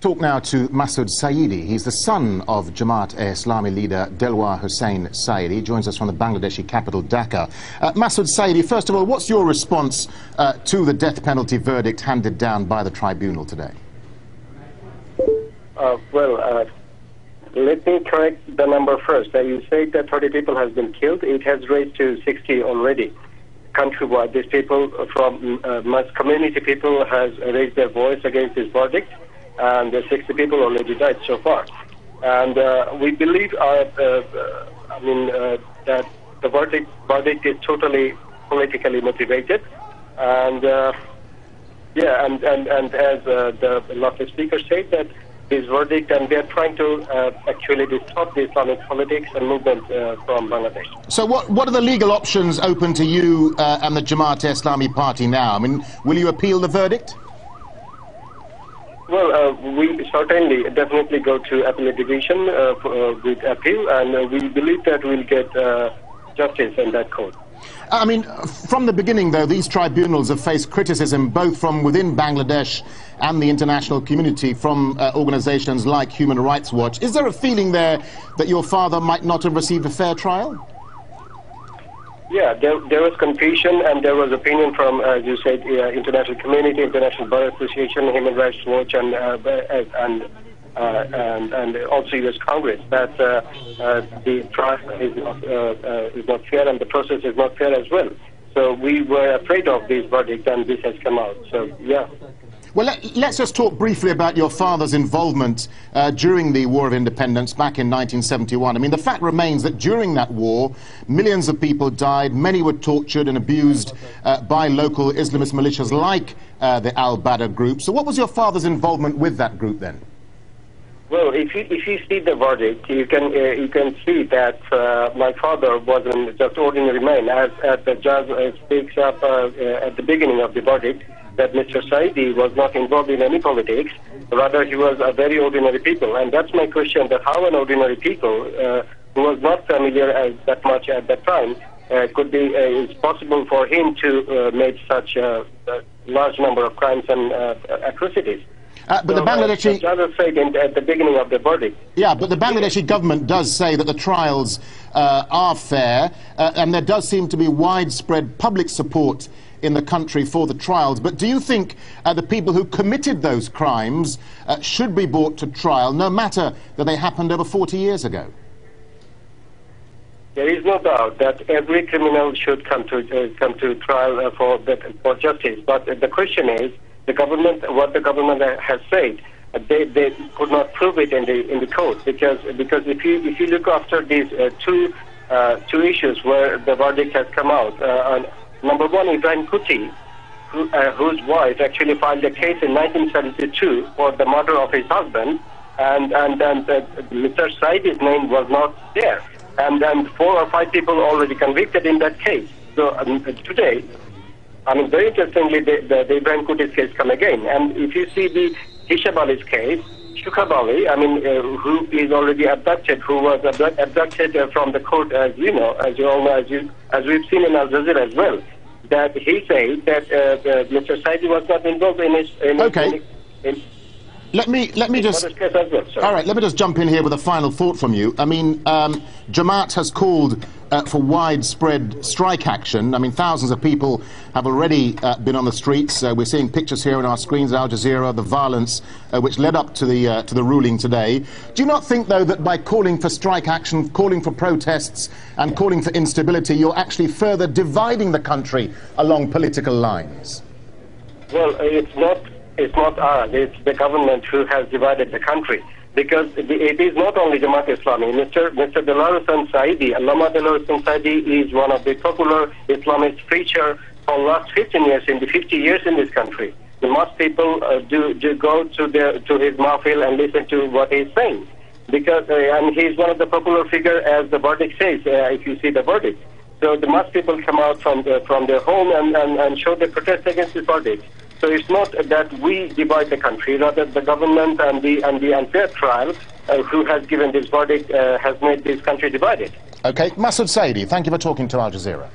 Talk now to Masood Sayedee. He's the son of Jamaat-e-Islami leader Delwar Hussain Sayedee. He joins us from the Bangladeshi capital, Dhaka. Masood Sayedee, first of all, what's your response to the death penalty verdict handed down by the tribunal today? Let me correct the number first. You said that 30 people has been killed. It has raised to 60 already. Countrywide, these people from community people has raised their voice against this verdict, and 60 people already died so far. And we believe that the verdict is totally politically motivated, and as the last speaker said, that this verdict, and they are trying to actually stop the Islamic politics and movement from Bangladesh. So what are the legal options open to you and the Jamaat-e-Islami party now? I mean, will you appeal the verdict? Well, we certainly definitely go to appellate division with appeal, and we believe that we'll get justice in that court. I mean, from the beginning, though, these tribunals have faced criticism both from within Bangladesh and the international community, from organizations like Human Rights Watch. Is there a feeling there that your father might not have received a fair trial? Yeah, there was confusion, and there was opinion from, as you said, international community, International Bar Association, Human Rights Watch, and also U.S. Congress, that the trial is not fair, and the process is not fair as well. So we were afraid of this verdict, and this has come out. So, yeah. Well, let's just talk briefly about your father's involvement during the War of Independence back in 1971. I mean, the fact remains that during that war, millions of people died, many were tortured and abused by local Islamist militias like the Al-Badr group. So what was your father's involvement with that group then? Well, if you see the verdict, you can see that my father wasn't just ordinary man, as the judge speaks up at the beginning of the verdict, that Mr. Sayedee was not involved in any politics, rather he was a very ordinary people. And that's my question, that how an ordinary people who was not familiar that much at that time could be, it's possible for him to make such a large number of crimes and atrocities. But the Bangladeshi... The judge said at the beginning of the verdict. Yeah, but the Bangladeshi government does say that the trials are fair, and there does seem to be widespread public support in the country for the trials. But do you think the people who committed those crimes should be brought to trial, no matter that they happened over 40 years ago? There is no doubt that every criminal should come to trial for justice. But the question is, the government, what the government has said, they could not prove it in the court, because if you look after these two issues where the verdict has come out. Number one, Ibrahim Kuti, whose wife actually filed a case in 1972 for the murder of his husband, and Mr. Saedee's name was not there. And then 4 or 5 people already convicted in that case. So today, I mean, very interestingly, the Ibrahim Kuti's case come again. And if you see the Hishab Ali's case, Shukab Ali, I mean, who is already abducted, who was abducted from the court, as you know, as you all know, as we've seen in Al Jazeera as well, that he said that Mr. Sayedee was not involved in his... Let me just... All right, let me just jump in here with a final thought from you. I mean, Jamaat has called for widespread strike action. I mean, thousands of people have already been on the streets. We're seeing pictures here on our screens, Al Jazeera, the violence which led up to the ruling today. Do you not think, though, that by calling for strike action, calling for protests and calling for instability, you're actually further dividing the country along political lines? Well, it's not us, it's the government who has divided the country. Because it is not only Jamaat-e-Islami. Mr. Delwar Hussain Sayedee, Allama Delwar Hussain Sayedee is one of the popular Islamist preachers for the last 15 years, in the 50 years in this country. Most people do go to his mahfil and listen to what he's saying. Because and he's one of the popular figures, as the verdict says, if you see the verdict. So the most people come out from their home and show their protest against the verdict. So it's not that we divide the country, rather the government and the unfair trial who has given this verdict has made this country divided. Okay, Masood Sayedee, thank you for talking to Al Jazeera.